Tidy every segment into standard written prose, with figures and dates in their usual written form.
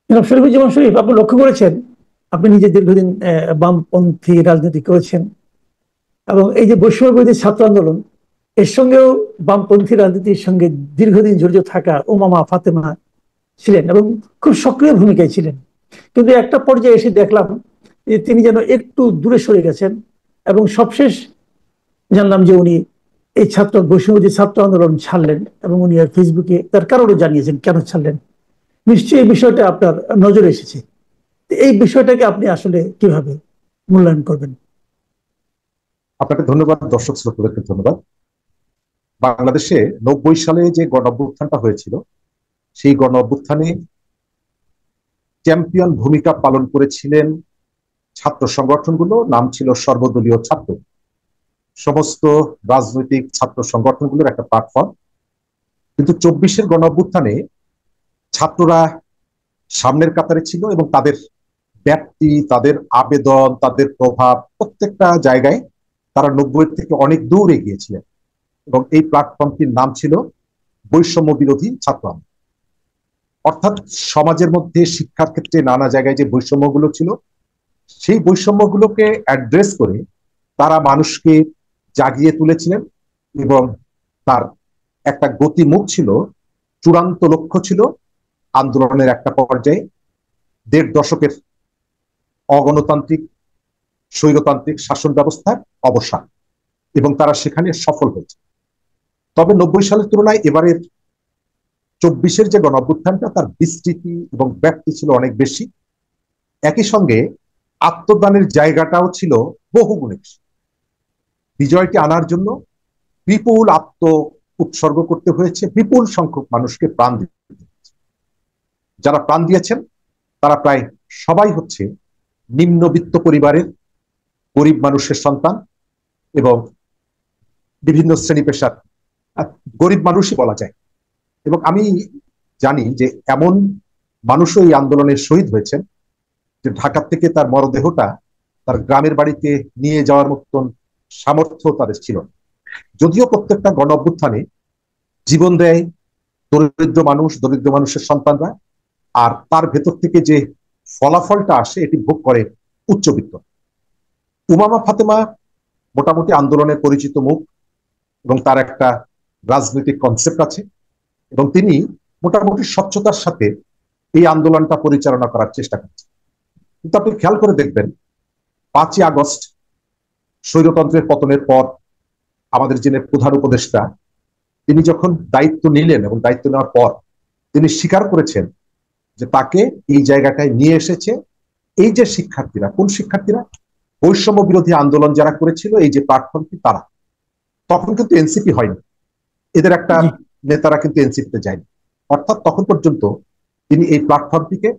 জনাব শরীফুজ্জামান শরীফ, আপনি লক্ষ্য করেছেন, আপনি নিজে দীর্ঘদিন বামপন্থী রাজনীতি করেছেন, এবং এই যে বৈষম্য বিরোধী ছাত্র আন্দোলন, এর সঙ্গেও বামপন্থী রাজনীতির সঙ্গে দীর্ঘদিন জড়িত থাকা উমামা ফাতেমা ছিলেন এবং খুব সক্রিয় ভূমিকায় ছিলেন। কিন্তু একটা পর্যায়ে এসে দেখলাম যে তিনি যেন একটু দূরে সরে গেছেন, এবং সবশেষ জানলাম যে উনি এই বৈষম্যবিরোধী ছাত্র আন্দোলন ছাড়লেন, এবং উনি আর ফেসবুকে তার কারণও জানিয়েছেন কেন ছাড়লেন। নিশ্চয়ই এই বিষয়টা আপনার নজরে এসেছে। এই বিষয়টাকে আপনি আসলে কিভাবে মূল্যায়ন করবেন? আপনাকে ধন্যবাদ, দর্শক শ্রোতাদেরকে ধন্যবাদ। বাংলাদেশে 90 সালে যে গণ অভ্যুত্থানটা হয়েছিল, সেই গণ অভ্যুত্থানে চ্যাম্পিয়ন ভূমিকা পালন করেছিলেন ছাত্র সংগঠনগুলো। নাম ছিল সর্বদলীয় ছাত্র, সমস্ত রাজনৈতিক ছাত্র সংগঠনগুলোর একটা প্ল্যাটফর্ম। কিন্তু 24-এর গণ অভ্যুত্থানে ছাত্ররা সামনের কাতারে ছিল এবং তাদের ব্যাপ্তি, তাদের আবেদন, তাদের প্রভাব প্রত্যেকটা জায়গায় তারা 90-এর থেকে অনেক দূর এগিয়েছিলেন। এবং এই প্ল্যাটফর্মটির নাম ছিল বৈষম্য বিরোধী ছাত্র আন্দোলন। অর্থাৎ সমাজের মধ্যে শিক্ষার ক্ষেত্রে নানা জায়গায় যে বৈষম্যগুলো ছিল, সেই বৈষম্যগুলোকে অ্যাড্রেস করে তারা মানুষকে জাগিয়ে তুলেছিলেন। এবং তার একটা গতিমুখ ছিল, চূড়ান্ত লক্ষ্য ছিল আন্দোলনের একটা পর্যায়ে 1.5 দশকের অগণতান্ত্রিক স্বৈরতান্ত্রিক শাসন ব্যবস্থার অবসান, এবং তারা সেখানে সফল হয়েছে। তবে 90 সালের তুলনায় এবারের 24-এর যে গণ অভ্যুত্থানটা, তার বিস্তৃতি এবং ব্যাপ্তি ছিল অনেক বেশি। একই সঙ্গে আত্মদানের জায়গাটাও ছিল বহুগুণে বেশি। বিজয়টি আনার জন্য বিপুল উৎসর্গ করতে হয়েছে, বিপুল সংখ্যক মানুষকে প্রাণ দিতে হয়েছে। যারা প্রাণ দিয়েছেন তারা প্রায় সবাই হচ্ছে নিম্নবিত্ত পরিবারের গরিব মানুষের সন্তান, এবং বিভিন্ন শ্রেণী পেশার গরিব মানুষই বলা যায়। এবং আমি জানি যে এমন মানুষও এই আন্দোলনে শহীদ হয়েছেন যে ঢাকা থেকে তার মরদেহটা তার গ্রামের বাড়িতে নিয়ে যাওয়ার মতন সামর্থ্য তাদের ছিল। যদিও প্রত্যেকটা গণ অভ্যুত্থানে জীবন দেয় দরিদ্র মানুষের সন্তানরা, আর তার ভেতর থেকে যে ফলাফলটা আসে এটি ভোগ করে উচ্চবিত্ত। উমামা ফাতেমা মোটামুটি আন্দোলনের পরিচিত মুখ, এবং তার একটা রাজনৈতিক কনসেপ্ট আছে, এবং তিনি মোটামুটি স্বচ্ছতার সাথে এই আন্দোলনটা পরিচালনা করার চেষ্টা করছেন। কিন্তু আপনি খেয়াল করে দেখবেন, 5ই আগস্ট স্বৈরতন্ত্রের পতনের পর আমাদের যিনি প্রধান উপদেষ্টা, তিনি যখন দায়িত্ব নিলেন এবং দায়িত্ব নেওয়ার পর তিনি স্বীকার করেছেন যে তাকে এই জায়গাটায় নিয়ে এসেছে এই যে শিক্ষার্থীরা, কোন শিক্ষার্থীরা, বৈষম্য বিরোধী আন্দোলন যারা করেছিল, এই যে প্ল্যাটফর্মটি, তারা তখন কিন্তু এনসিপি হয়নি, এদের একটা জি। নেতারা কিন্তু এনসিপিতে যায়নি। অর্থাৎ তখন পর্যন্ত তিনি এই প্ল্যাটফর্মটিকে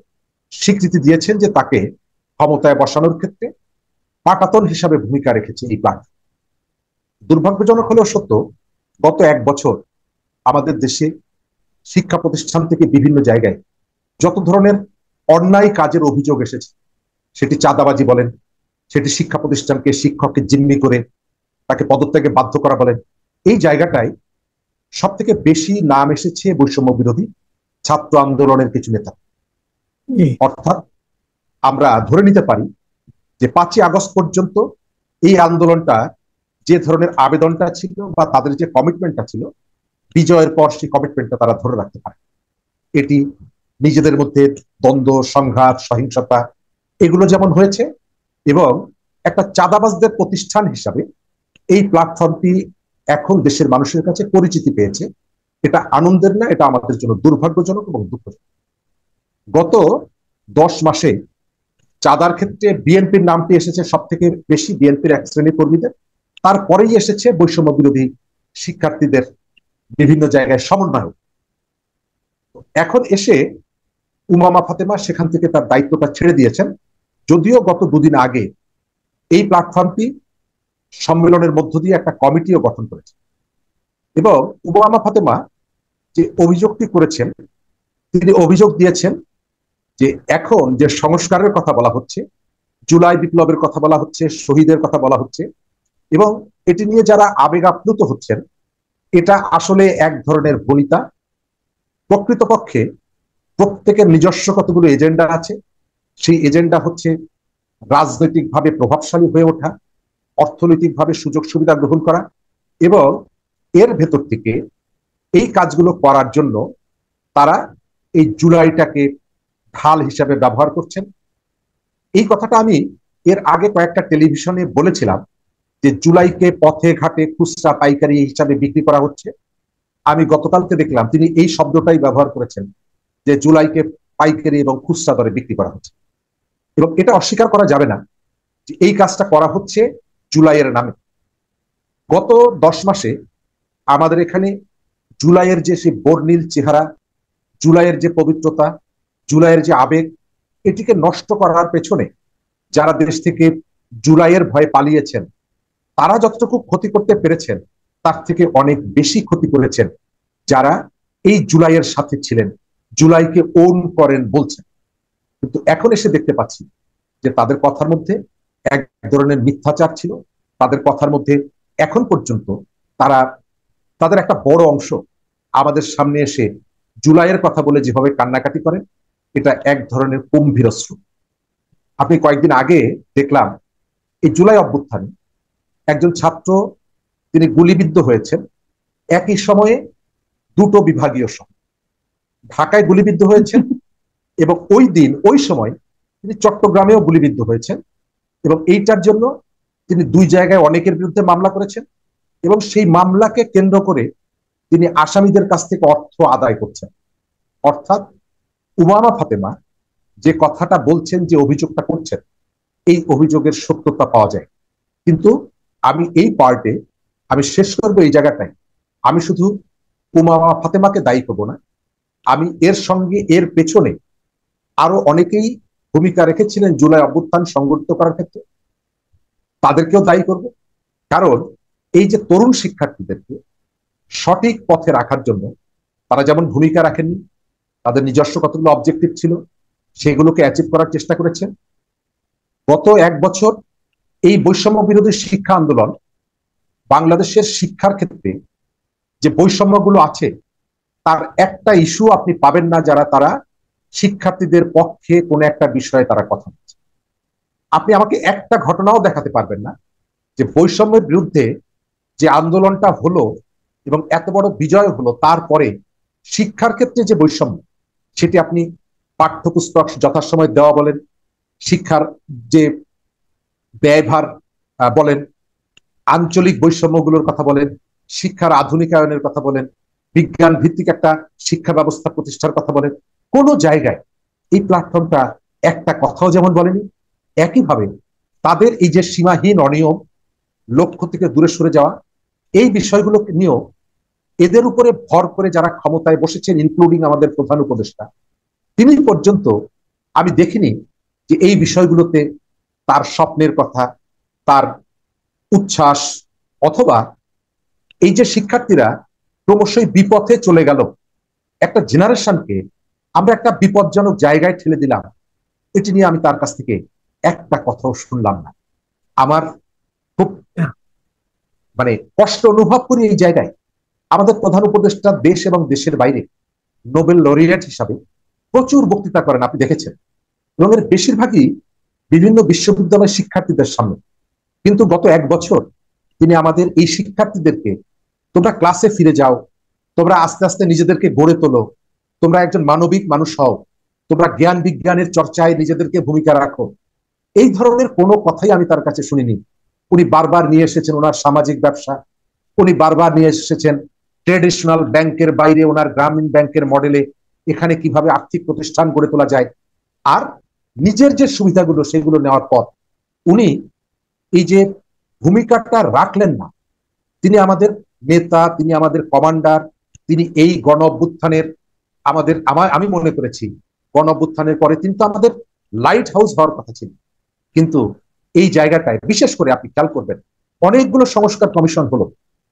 স্বীকৃতি দিয়েছেন যে তাকে ক্ষমতায় বসানোর ক্ষেত্রে পাটাতন হিসাবে ভূমিকা রেখেছে এই প্ল্যাটফর্ম। দুর্ভাগ্যজনক হলেও সত্য, গত 1 বছর আমাদের দেশে শিক্ষা প্রতিষ্ঠান থেকে বিভিন্ন জায়গায় যত ধরনের অন্যায় কাজের অভিযোগ এসেছে, সেটি চাঁদাবাজি বলেন, সেটি শিক্ষা প্রতিষ্ঠানকে শিক্ষককে জিম্মি করে তাকে পদত্যাগে বাধ্য করা বলেন, এই জায়গাটায় সব থেকে বেশি নাম এসেছে বৈষম্য বিরোধী ছাত্র আন্দোলনের কিছু নেতা। জি। অর্থাৎ আমরা ধরে নিতে পারি যে 5ই আগস্ট পর্যন্ত এই আন্দোলনটা যে ধরনের আবেদনটা ছিল বা তাদের যে কমিটমেন্টটা ছিল, বিজয়ের পর সেই কমিটমেন্টটা তারা ধরে রাখতে পারে। এটি নিজেদের মধ্যে দ্বন্দ্ব, সংঘাত, সহিংসতা এগুলো যেমন হয়েছে, এবং একটা চাঁদাবাজদের প্রতিষ্ঠান হিসাবে এই প্ল্যাটফর্মটি এখন দেশের মানুষের কাছে পরিচিতি পেয়েছে। এটা আনন্দের না, এটা আমাদের জন্য দুর্ভাগ্যজনক এবং দুঃখজনক। গত 10 মাসে চাঁদার ক্ষেত্রে বিএনপির নামটি এসেছে সব থেকে বেশি, বিএনপির এক শ্রেণী কর্মীদের। তারপরেই এসেছে বৈষম্য বিরোধী শিক্ষার্থীদের বিভিন্ন জায়গায় সমন্বয়। এখন এসে উমামা ফাতেমা সেখান থেকে তার দায়িত্বটা ছেড়ে দিয়েছেন, যদিও গত 2 দিন আগে এই প্ল্যাটফর্মটি সম্মেলনের মধ্য দিয়ে একটা কমিটিও গঠন করেছে। এবং উমামা ফাতেমা যে অভিযোগটি করেছেন, তিনি অভিযোগ দিয়েছেন যে এখন যে সংস্কারের কথা বলা হচ্ছে, জুলাই বিপ্লবের কথা বলা হচ্ছে, শহীদের কথা বলা হচ্ছে, এবং এটি নিয়ে যারা আবেগ আপ্লুত হচ্ছেন, এটা আসলে এক ধরনের ভনিতা। প্রকৃতপক্ষে প্রত্যেকের নিজস্ব কতগুলো এজেন্ডা আছে। সেই এজেন্ডা হচ্ছে রাজনৈতিকভাবে প্রভাবশালী হয়ে ওঠা, অর্থনৈতিকভাবে সুযোগ সুবিধা গ্রহণ করা, এবং এর ভেতর থেকে এই কাজগুলো করার জন্য তারা এই জুলাইটাকে ঢাল হিসাবে ব্যবহার করছেন। এই কথাটা আমি এর আগে কয়েকটা টেলিভিশনে বলেছিলাম যে জুলাইকে পথে ঘাটে খুচরা পাইকারি হিসাবে বিক্রি করা হচ্ছে। আমি গতকালকে দেখলাম তিনি এই শব্দটাই ব্যবহার করেছেন যে জুলাইকে পাইকারি এবং খুচরা দরে বিক্রি করা হচ্ছে। এবং এটা অস্বীকার করা যাবে না যে এই কাজটা করা হচ্ছে জুলাইয়ের নামে। গত 10 মাসে আমাদের এখানে জুলাইয়ের যে সেই বর্ণিল চেহারা, জুলাইয়ের যে পবিত্রতা, জুলাইয়ের যে আবেগ, এটিকে নষ্ট করার পেছনে যারা দেশ থেকে জুলাইয়ের ভয়ে পালিয়েছেন তারা যতটুকু ক্ষতি করতে পেরেছেন তার থেকে অনেক বেশি ক্ষতি করেছেন যারা এই জুলাইয়ের সাথে ছিলেন, জুলাইকে ওন করেন বলছেন। কিন্তু এখন এসে দেখতে পাচ্ছি যে তাদের কথার মধ্যে এক ধরনের মিথ্যাচার ছিল। তাদের কথার মধ্যে এখন পর্যন্ত তারা তাদের একটা বড় অংশ আমাদের সামনে এসে জুলাইয়ের কথা বলে যেভাবে কান্নাকাটি করেন, এটা এক ধরনের কুম্ভীরশ্রু। আপনি কয়েকদিন আগে দেখলাম এই জুলাই অভ্যুত্থানে একজন ছাত্র তিনি গুলিবিদ্ধ হয়েছেন একই সময়ে দুটো বিভাগীয় শহর। ঢাকায় গুলিবিদ্ধ হয়েছেন এবং ওই দিন ওই সময় তিনি চট্টগ্রামেও গুলিবিদ্ধ হয়েছেন, এবং এইটার জন্য তিনি দুই জায়গায় অনেকের বিরুদ্ধে মামলা করেছেন এবং সেই মামলাকে কেন্দ্র করে তিনি আসামিদের কাছ থেকে অর্থ আদায় করছেন। অর্থাৎ উমামা ফাতেমা যে কথাটা বলছেন, যে অভিযোগটা করছেন, এই অভিযোগের সত্যতা পাওয়া যায়। কিন্তু আমি এই পার্টে আমি শেষ করবো এই জায়গাটায়। আমি শুধু উমামা ফাতেমাকে দায়ী করবো না, আমি এর সঙ্গে এর পেছনে আরো অনেকেই ভূমিকা রেখেছিলেন জুলাই অভ্যুত্থান সংগঠিত করার ক্ষেত্রে, তাদেরকেও দায়ী করব। কারণ এই যে তরুণ শিক্ষার্থীদেরকে সঠিক পথে রাখার জন্য তারা যেমন ভূমিকা রাখেননি, তাদের নিজস্ব কতগুলো অবজেক্টিভ ছিল সেগুলোকে অ্যাচিভ করার চেষ্টা করেছেন। গত 1 বছর এই বৈষম্য বিরোধী শিক্ষা আন্দোলন বাংলাদেশের শিক্ষার ক্ষেত্রে যে বৈষম্যগুলো আছে তার একটা ইস্যু আপনি পাবেন না যারা তারা শিক্ষার্থীদের পক্ষে কোনো একটা বিষয়ে তারা কথা বলছে। আপনি আমাকে একটা ঘটনাও দেখাতে পারবেন না যে বৈষম্যের বিরুদ্ধে যে আন্দোলনটা হলো এবং এত বড় বিজয় হলো তারপরে শিক্ষার ক্ষেত্রে যে বৈষম্য সেটি আপনি পাঠ্যপুস্তক যথাসময় দেওয়া বলেন, শিক্ষার যে ব্যয়ভার বলেন, আঞ্চলিক বৈষম্যগুলোর কথা বলেন, শিক্ষার আধুনিকায়নের কথা বলেন, বিজ্ঞান ভিত্তিক একটা শিক্ষা ব্যবস্থা প্রতিষ্ঠার কথা বলেন, কোনো জায়গায় এই প্ল্যাটফর্মটা একটা কথাও যেমন বলেনি। একইভাবে তাদের এই যে সীমাহীন অনিয়ম, লক্ষ্য থেকে দূরে সরে যাওয়া, এই বিষয়গুলো নিয়েও এদের উপরে ভর করে যারা ক্ষমতায় বসেছেন, ইনক্লুডিং আমাদের প্রধান উপদেষ্টা, তিনি পর্যন্ত আমি দেখিনি যে এই বিষয়গুলোতে তার স্বপ্নের কথা, তার উচ্ছ্বাস, অথবা এই যে শিক্ষার্থীরা ক্রমশই বিপথে চলে গেল, একটা জেনারেশনকে আমরা একটা বিপজ্জনক জায়গায় ঠেলে দিলাম, এটি নিয়ে আমি তার কাছ থেকে একটা কথাও শুনলাম না। আমার খুব মানে কষ্ট অনুভব করি এই জায়গায়। আমাদের প্রধান উপদেষ্টা দেশ এবং দেশের বাইরে নোবেল লরিয়েট হিসাবে প্রচুর বক্তৃতা করেন, আপনি দেখেছেন, এবং এর বেশিরভাগই বিভিন্ন বিশ্ববিদ্যালয়ের শিক্ষার্থীদের সামনে। কিন্তু গত 1 বছর তিনি আমাদের এই শিক্ষার্থীদেরকে তোমরা ক্লাসে ফিরে যাও, তোমরা আস্তে আস্তে নিজেদেরকে গড়ে তোলো, তোমরা একজন মানবিক মানুষ হও, তোমরা জ্ঞান বিজ্ঞানের চর্চায় নিজেদেরকে ভূমিকা রাখো, এই ধরনের কোনো কথাই আমি তার কাছে শুনিনি। উনি বারবার নিয়ে এসেছেন ওনার সামাজিক ব্যবসা, উনি বারবার নিয়ে এসেছেন ট্রেডিশনাল ব্যাংকের বাইরে ওনার গ্রামীণ ব্যাংকের মডেলে এখানে কিভাবে আর্থিক প্রতিষ্ঠান গড়ে তোলা যায়, আর নিজের যে সুবিধাগুলো সেগুলো নেওয়ার পর উনি এই যে ভূমিকাটা রাখলেন না। তিনি আমাদের নেতা, তিনি আমাদের কমান্ডার, তিনি এই গণ অভ্যুত্থানের আমি মনে করেছি গণ অভ্যুত্থানের পরে কিন্তু আমাদের লাইট হাউস হওয়ার কথা ছিল। কিন্তু এই জায়গাটায় বিশেষ করে আপনি খেয়াল করবেন অনেকগুলো সংস্কার কমিশন হলো,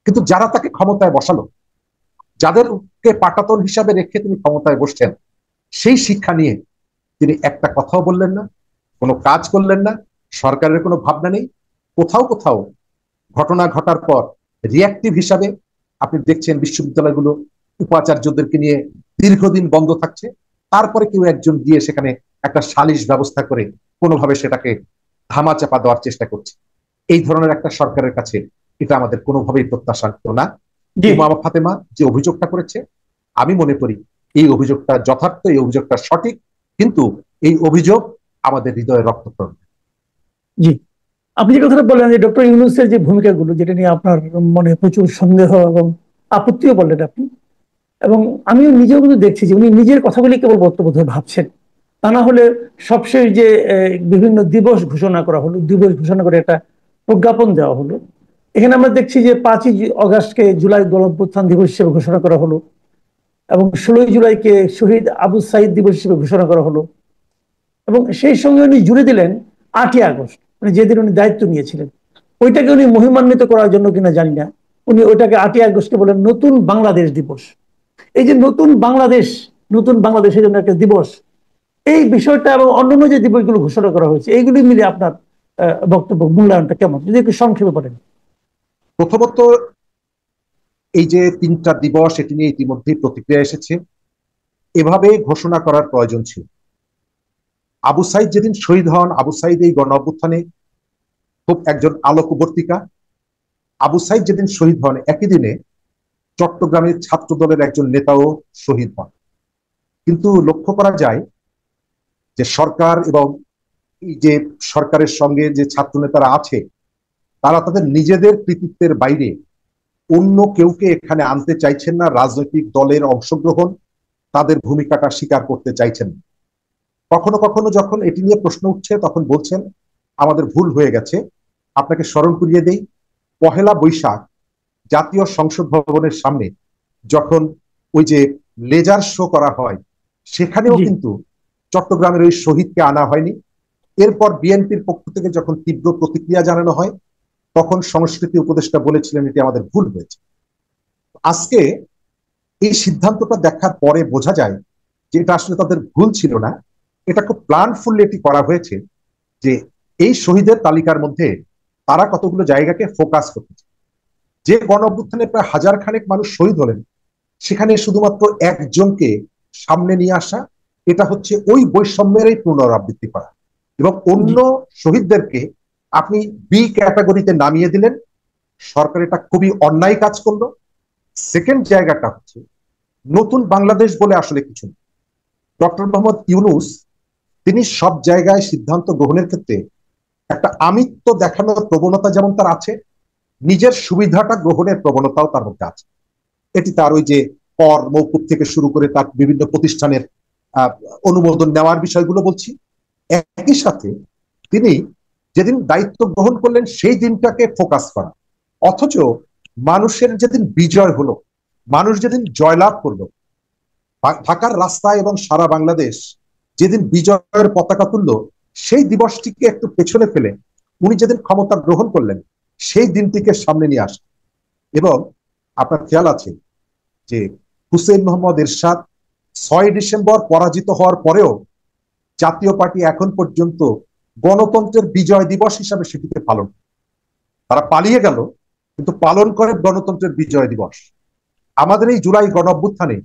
কিন্তু যারা তাকে ক্ষমতায় বসালো, যাদেরকে পাটাতন হিসাবে রেখে তিনি ক্ষমতায় বসছেন, সেই শিক্ষা নিয়ে তিনি একটা কথাও বললেন না, কোনো কাজ করলেন না, সরকারের কোনো ভাবনা নেই। কোথাও কোথাও ঘটনা ঘটার পর রিয়াক্টিভ হিসাবে আপনি দেখছেন বিশ্ববিদ্যালয়গুলো উপাচার্যদেরকে নিয়ে দীর্ঘদিন বন্ধ থাকছে, তারপরে কেউ একজন গিয়ে সেখানে একটা সালিশ ব্যবস্থা করে কোনোভাবে সেটাকে ধামাচাপা দেওয়ার চেষ্টা করছে। এই ধরনের একটা সরকারের কাছে এটা আমাদের কোনোভাবেই প্রত্যাশার্হ না। জি। উমা ফাতেমা যে অভিযোগটা করেছে, আমি মনে করি এই অভিযোগটা যথার্থ, এই অভিযোগটা সঠিক, কিন্তু এই অভিযোগ আমাদের হৃদয়ে রক্তক্ষরণ। জি, আপনি যে কথাটা বললেন যে ডক্টর ইউনূসের যে ভূমিকাগুলো, যেটা নিয়ে আপনার মনে প্রচুর সন্দেহ এবং আপত্তিও বললেন আপনি, এবং আমিও নিজেও কিন্তু দেখছি যে উনি নিজের কথাগুলি কেবল বোধহয় ভাবছেন। তা না হলে সবশেষ যে বিভিন্ন দিবস ঘোষণা করা হলো, দিবস ঘোষণা করে একটা প্রজ্ঞাপন দেওয়া হলো, এখানে আমরা দেখছি যে 5ই আগস্টকে জুলাই গণঅভ্যুত্থান দিবস হিসেবে ঘোষণা করা হলো, এবং 16ই জুলাইকে শহীদ আবু সাইদ দিবস হিসেবে ঘোষণা করা হলো, এবং সেই সঙ্গে উনি জুড়ে দিলেন 8ই আগস্ট, মানে যেদিন উনি দায়িত্ব নিয়েছিলেন। ওইটাকে উনি মহিমান্বিত করার জন্য কিনা জানি না, উনি ওইটাকে 8ই আগস্টকে বলেন নতুন বাংলাদেশ দিবস। এই যে নতুন বাংলাদেশ, নতুন বাংলাদেশের জন্য একটা দিবস, এই বিষয়টা এবং অন্যান্য যে দিবসগুলো ঘোষণা করা হয়েছে, এইগুলি মিলে আপনার বক্তব্য, মূল্যায়নটা কেমন, যদি একটু সংক্ষেপে বলেন। প্রথমত, এই যে 3টা দিবস, এটি নিয়ে ইতিমধ্যেই প্রতিক্রিয়া এসেছে। এভাবে ঘোষণা করার প্রয়োজন ছিল। আবু সাইদ যেদিন শহীদ হন, আবু সাইদ এই গণ অভ্যুত্থানে খুব একজন আলোকবর্তিকা। আবু সাইদ যেদিন শহীদ হন, একই দিনে চট্টগ্রামের ছাত্র দলের একজন নেতাও শহীদ হন। কিন্তু লক্ষ্য করা যায় যে সরকার এবং এই যে সরকারের সঙ্গে যে ছাত্র নেতারা আছে, তারা তাদের নিজেদের কৃতিত্বের বাইরে অন্য কেউকে এখানে আনতে চাইছেন না। রাজনৈতিক দলের অংশগ্রহণ, তাদের ভূমিকাটা স্বীকার করতে চাইছেন না। কখনো কখনো যখন এটি নিয়ে প্রশ্ন উঠছে, তখন বলছেন আমাদের ভুল হয়ে গেছে। আপনাকে স্মরণ করিয়ে দেই, 1লা বৈশাখ জাতীয় সংসদ ভবনের সামনে যখন ওই যে লেজার শো করা হয়, সেখানেও জি। কিন্তু চট্টগ্রামের ওই শহীদকে আনা হয়নি। এরপর বিএনপির পক্ষ থেকে যখন তীব্র প্রতিক্রিয়া জানানো হয়, তখন সংস্কৃতি উপদেষ্টা বলেছিলেন এটি আমাদের ভুল হয়েছে। আজকে এই সিদ্ধান্তটা দেখার পরে বোঝা যায় যে এটা আসলে তাদের ভুল ছিল না, এটা খুব প্ল্যানফুলি এটি করা হয়েছে, যে এই শহীদের তালিকার মধ্যে তারা কতগুলো জায়গাকে ফোকাস করতেছে। যে গণ অভ্যুত্থানে প্রায় 1000 খানেক মানুষ শহীদ হলেন, সেখানে শুধুমাত্র একজনকে সামনে নিয়ে আসা, এটা হচ্ছে ওই বৈষম্যেরই পুনরাবৃত্তি করা। এবং অন্য শহীদদেরকে আপনি বি ক্যাটাগরিতে নামিয়ে দিলেন। সরকার এটা খুবই অন্যায় কাজ করলো। সেকেন্ড জায়গাটা হচ্ছে, নতুন বাংলাদেশ বলে আসলে কিছু নেই। ডক্টর মোহাম্মদ ইউনূস তিনি সব জায়গায় সিদ্ধান্ত গ্রহণের ক্ষেত্রে একটা আমিত্ব দেখানোর প্রবণতা যেমন তার আছে, নিজের সুবিধাটা গ্রহণের প্রবণতাও তার মধ্যে আছে। এটি তার ওই যে কর মৌকুব থেকে শুরু করে তার বিভিন্ন প্রতিষ্ঠানের অনুমোদন নেওয়ার বিষয়গুলো বলছি। একই সাথে তিনি যেদিন দায়িত্ব গ্রহণ করলেন, সেই দিনটাকে ফোকাস করা। অথচ মানুষের যেদিন বিজয় হলো, মানুষ যেদিন জয়লাভ করলো, ঢাকার রাস্তায় এবং সারা বাংলাদেশ যেদিন বিজয়ের পতাকা তুললো, সেই দিবসটিকে একটু পেছনে ফেলে উনি যেদিন ক্ষমতা গ্রহণ করলেন, সেই দিনটিকে সামনে নিয়ে আসেন। এবং আপনার খেয়াল আছে যে হুসেইন মোহাম্মদ এরশাদ 6ই ডিসেম্বর পরাজিত হওয়ার পরেও জাতীয় পার্টি এখন পর্যন্ত গণতন্ত্রের বিজয় দিবস হিসাবে সেটিকে পালন, তারা পালিয়ে গেল কিন্তু পালন করে গণতন্ত্রের বিজয় দিবস। আমাদের এই জুলাই গণ অভ্যুত্থানে